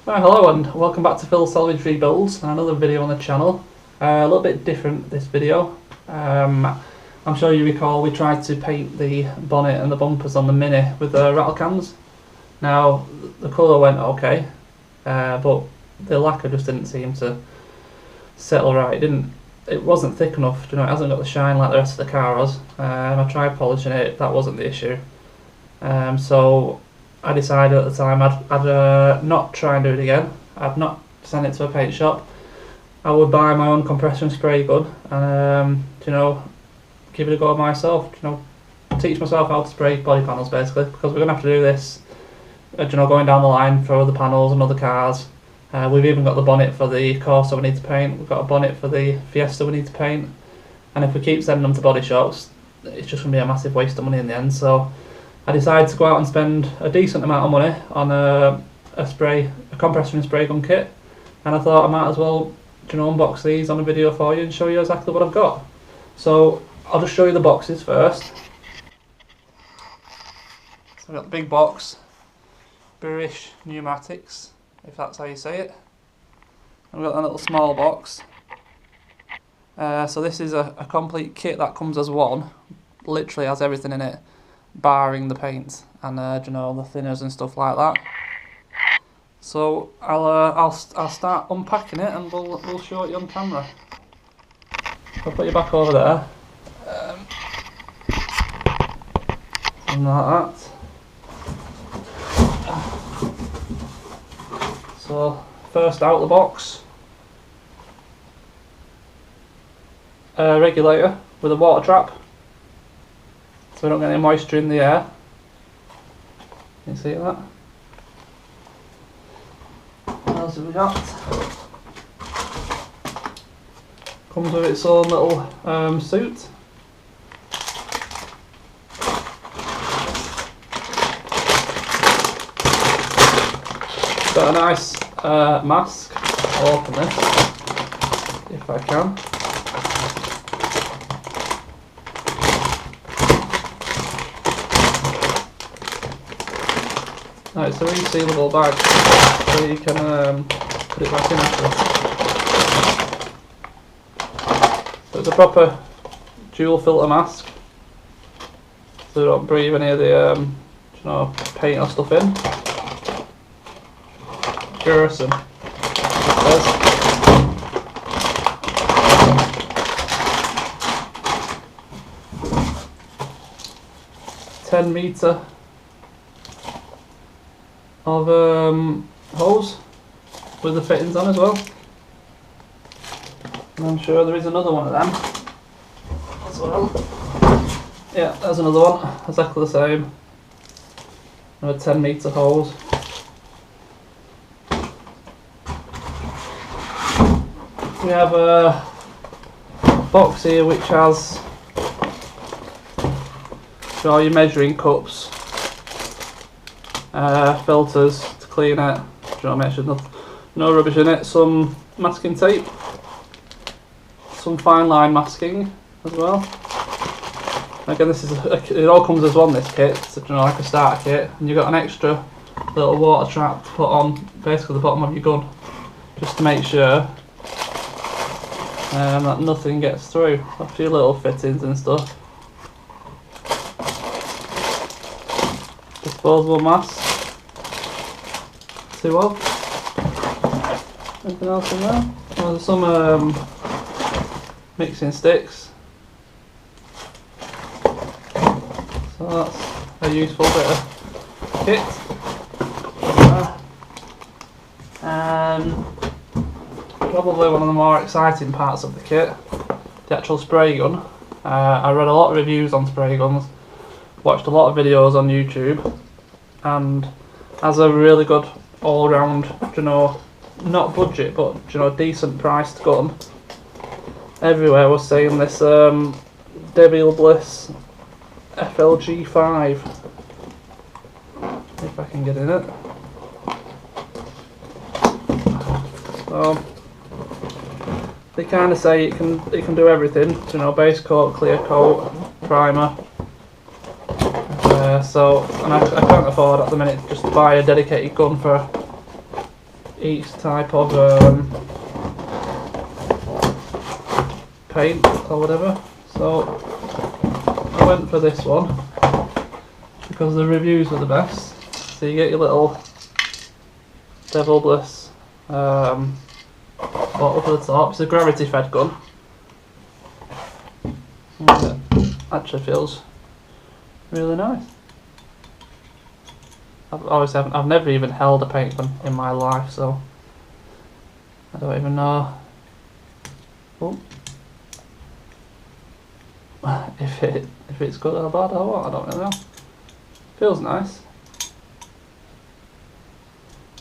Hello and welcome back to Phil's Salvage Rebuilds and another video on the channel. A little bit different this video. I'm sure you recall we tried to paint the bonnet and the bumpers on the Mini with the rattle cans. Now the colour went okay, but the lacquer just didn't seem to settle right. It wasn't thick enough, it hasn't got the shine like the rest of the car has. I tried polishing it, that wasn't the issue. So I decided at the time I'd not try and do it again. I'd not send it to a paint shop. I would buy my own compressor and spray gun and give it a go myself. Teach myself how to spray body panels basically, because we're gonna have to do this. Going down the line for other panels and other cars. We've even got the bonnet for the Corsa we need to paint. We've got a bonnet for the Fiesta we need to paint. And if we keep sending them to body shops, it's just gonna be a massive waste of money in the end. So I decided to go out and spend a decent amount of money on a compressor and spray gun kit, and I thought I might as well unbox these on a video for you and show you exactly what I've got. So I'll just show you the boxes first. So I've got the big box, Burisch pneumatics, if that's how you say it. And we've got a little small box. So this is a complete kit that comes as one, literally has everything in it, barring the paint and the thinners and stuff like that. So I'll start unpacking it and we'll show it you on camera. I'll put you back over there. And like that. So first out the box, a regulator with a water trap, so we don't get any moisture in the air. Can you see that? What else have we got? Comes with its own little suit. Got a nice mask. I'll open this if I can. No, it's a resealable bag, so you can put it back in after. So it's a proper dual filter mask, so you don't breathe any of the paint or stuff in. Garrison. 10 metre of hose with the fittings on as well. And I'm sure there is another one of them as well. Yeah, there's another one, exactly the same. And a 10 metre hose. We have a box here which has all your measuring cups, filters to clean it, make sure no rubbish in it, some masking tape, some fine line masking as well. Again, it all comes as one, this kit, it's like a starter kit, and you've got an extra little water trap to put on basically the bottom of your gun, just to make sure that nothing gets through. A few little fittings and stuff. Disposable mask. 2 of. Anything else in there? Oh, there's some mixing sticks. So that's a useful bit of kit. Probably one of the more exciting parts of the kit, the actual spray gun. I read a lot of reviews on spray guns, watched a lot of videos on YouTube, and as a really good all-round, not budget but decent priced gun, everywhere was saying this DeVilBiss FLG 5. If I can get in it. So they kind of say it can do everything, base coat, clear coat, primer. And I can't afford at the minute just to buy a dedicated gun for each type of paint or whatever. So I went for this one because the reviews were the best. So you get your little DeVilBiss bottle for the top. It's a gravity fed gun. And it actually feels really nice. I've never even held a paint gun in my life, so I don't even know if it's good or bad or what. I don't really know. Feels nice.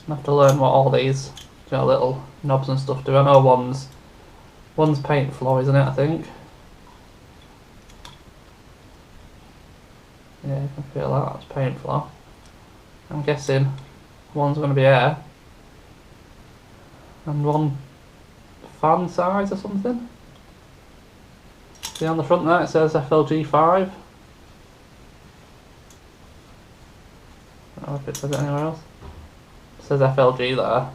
I have to learn what all these little knobs and stuff do. I know one's paint flow, isn't it? I think. Yeah, you can feel that. That's paint flow. I'm guessing one's going to be air and one fan size or something. See on the front there it says FLG 5. I don't know if it says it anywhere else. It says FLG there.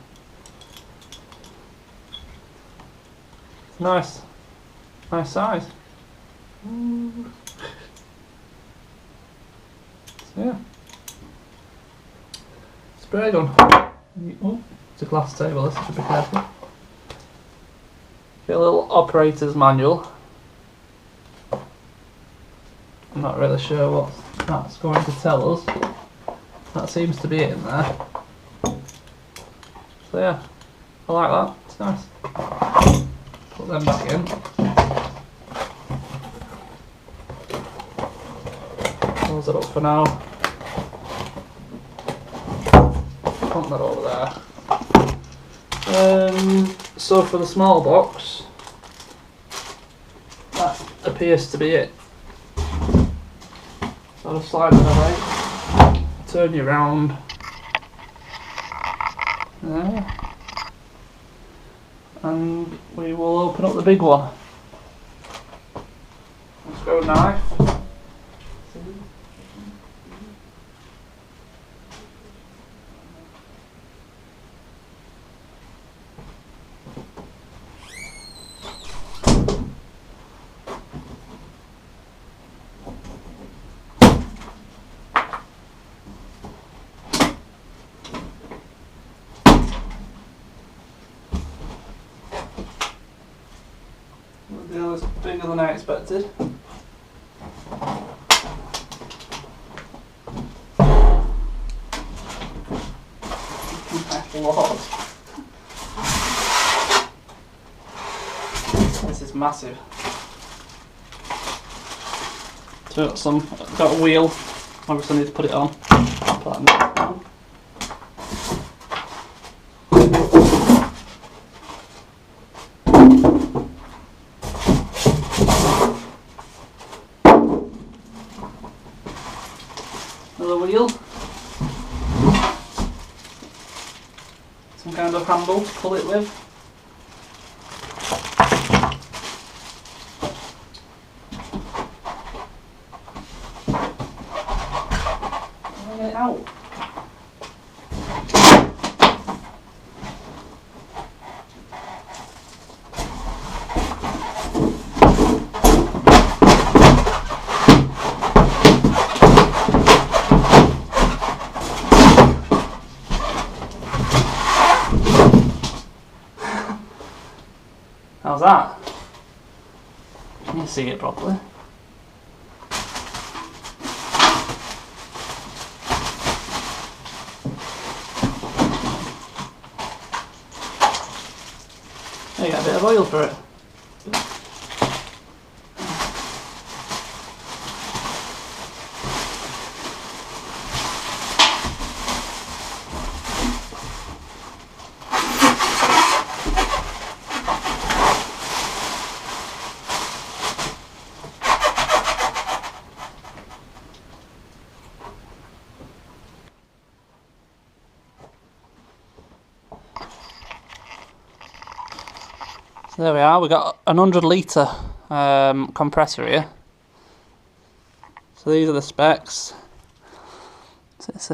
It's nice size. So yeah. Spray gun. Oh, it's a glass table, this should be careful. Get a little operator's manual. I'm not really sure what that's going to tell us. That seems to be it in there. So yeah, I like that, it's nice. Put them back in. Close it up for now. Put that over there. So for the small box, that appears to be it. So I'll slide it away, turn you around there, and we will open up the big one. Let's go knife. The deal is bigger than I expected. My lord. This is massive. So got a wheel. Obviously I need to put it on. Put that down. Another wheel. Some kind of handle to pull it with. Get it out. How's that? Can you see it properly? You get a bit of oil for it. So there we are, we've got an 100 litre compressor here. So these are the specs. So it's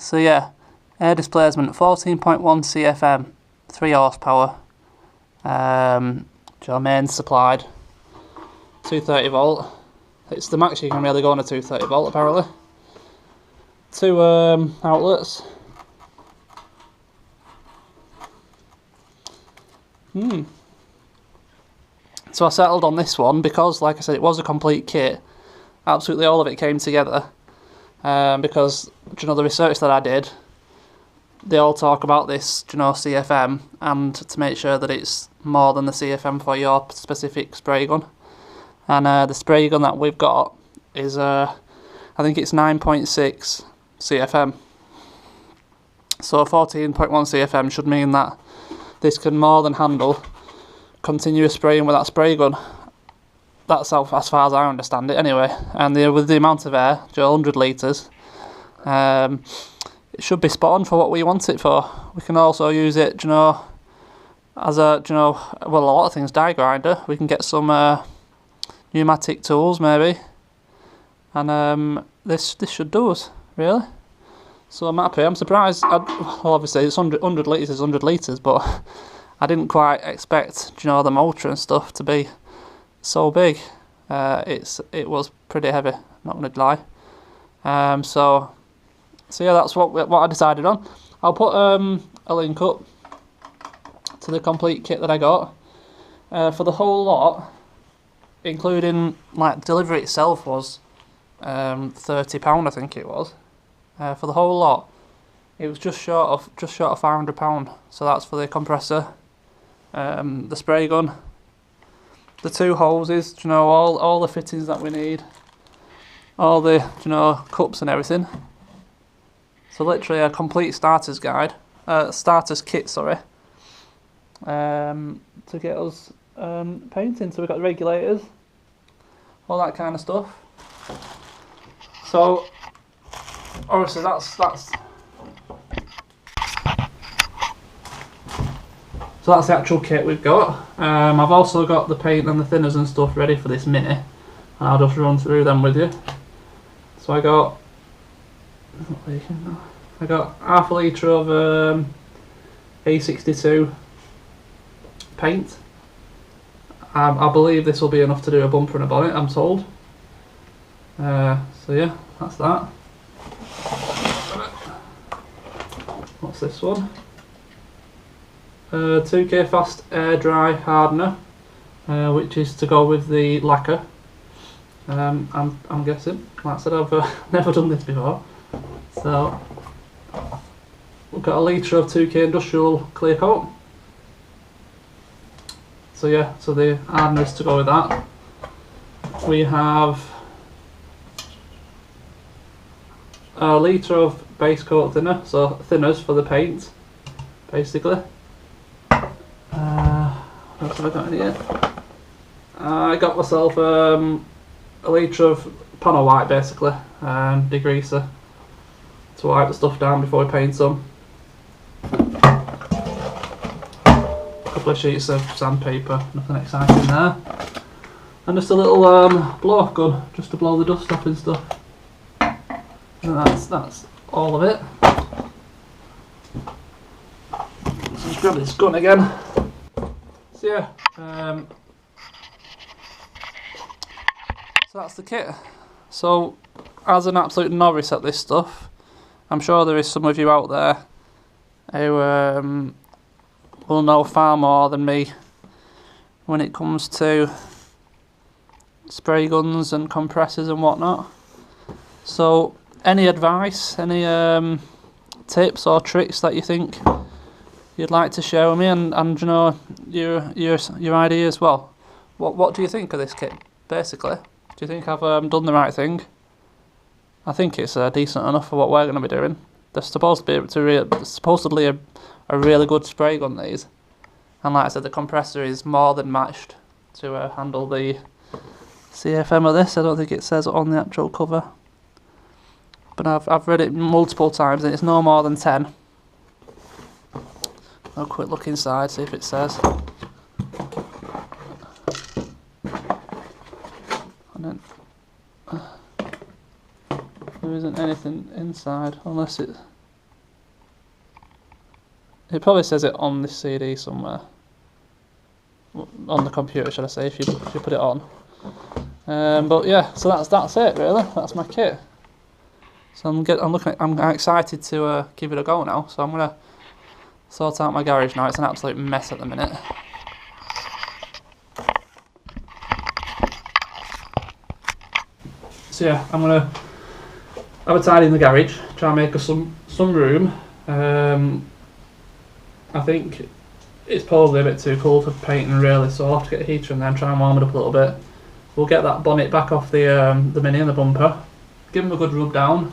so yeah, air displacement 14.1 CFM, 3 horsepower, mains supplied, 230 volt. It's the max you can really go on a 230 volt apparently. 2 outlets. So I settled on this one because, like I said, it was a complete kit. Absolutely all of it came together. Because, the research that I did, they all talk about this, CFM, and to make sure that it's more than the CFM for your specific spray gun. And the spray gun that we've got is, I think it's 9.6 CFM. So 14.1 CFM should mean that this can more than handle continuous spraying with that spray gun. That's how, as far as I understand it anyway. And with the amount of air, 100 litres, it should be spot on for what we want it for. We can also use it, as a, well, a lot of things, die grinder. We can get some pneumatic tools maybe. And this should do us, really. So I'm happy. I'm surprised. Well, obviously it's 100 litres is 100 litres, but I didn't quite expect, the motor and stuff to be so big. It was pretty heavy, not gonna lie. So yeah, that's what I decided on. I'll put a link up to the complete kit that I got for the whole lot, including like delivery itself was £30, I think it was. For the whole lot, it was just short of £500. So that's for the compressor, the spray gun, the 2 hoses, all the fittings that we need, all the cups and everything. So literally a complete starter's guide, starter's kit, sorry, to get us painting. So we've got the regulators, all that kind of stuff. So obviously that's the actual kit we've got. I've also got the paint and the thinners and stuff ready for this Mini, and I'll just run through them with you. So I got half a litre of A62 paint. I believe this will be enough to do a bumper and a bonnet, I'm told. So yeah, that's that. What's this one? 2K Fast Air Dry Hardener, which is to go with the lacquer. I'm guessing. Like I said, I've never done this before. So we've got a litre of 2K Industrial Clear Coat. So yeah, so the hardeners to go with that. We have a litre of base coat thinner, so thinners for the paint, basically. What else have I got in here? I got myself a litre of panel white, basically, degreaser, to wipe the stuff down before we paint some. A couple of sheets of sandpaper, nothing exciting there. And just a little blow-off gun, just to blow the dust off and stuff. And that's all of it. So just grab this gun again. So yeah, so that's the kit. So as an absolute novice at this stuff, I'm sure there is some of you out there who will know far more than me when it comes to spray guns and compressors and whatnot. So any advice, any tips or tricks that you think you'd like to share with me, and your ideas? Well, what do you think of this kit, basically? Do you think I've done the right thing? I think it's decent enough for what we're going to be doing. They're supposed to be supposedly a really good spray gun, these, and like I said, the compressor is more than matched to handle the CFM of this. I don't think it says it on the actual cover, but I've read it multiple times and it's no more than 10. I'll have a quick look inside, see if it says. And then there isn't anything inside unless it. It probably says it on this CD somewhere. On the computer, should I say, if you put it on. But yeah, so that's it really. That's my kit. So I'm excited to give it a go now. So I'm gonna sort out my garage now. It's an absolute mess at the minute. So yeah, I'm gonna have a tidy in the garage. Try and make us some room. I think it's probably a bit too cold for painting really, so I'll have to get a heater in there and try and warm it up a little bit. We'll get that bonnet back off the Mini and the bumper. Give them a good rub down.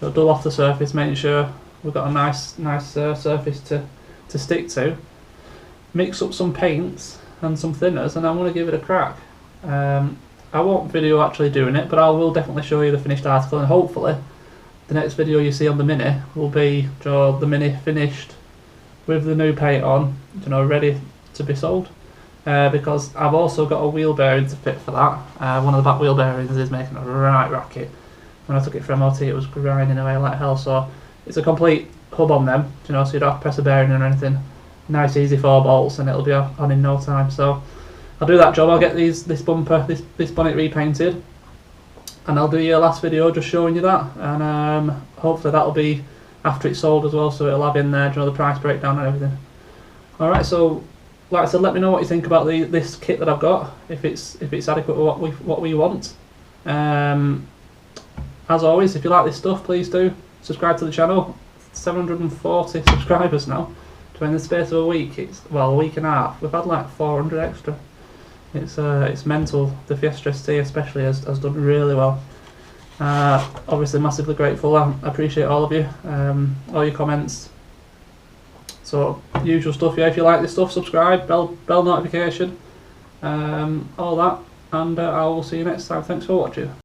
So dull off the surface, making sure we've got a nice surface to stick to. Mix up some paints and some thinners, and I'm going to give it a crack. I won't video actually doing it, but I will definitely show you the finished article, and hopefully the next video you see on the Mini will be the Mini finished with the new paint on, ready to be sold. Because I've also got a wheel bearing to fit for that. One of the back wheel bearings is making a right racket. When I took it for MOT, it was grinding away like hell, so it's a complete hub on them, so you don't have to press a bearing or anything. Nice easy 4 bolts and it'll be on in no time. So I'll do that job. I'll get this bumper, this bonnet repainted, and I'll do your last video just showing you that, and hopefully that'll be after it's sold as well, so it'll have in there the price breakdown and everything. Alright, so like I said, let me know what you think about this kit that I've got, if it's adequate with what we want. As always, if you like this stuff, please do subscribe to the channel. 740 subscribers now. So in the space of a week, a week and a half, we've had like 400 extra. It's mental. The Fiesta ST especially has done really well. Obviously massively grateful. I appreciate all of you, all your comments. So usual stuff, yeah. If you like this stuff, subscribe, bell notification, all that, and I will see you next time. Thanks for watching.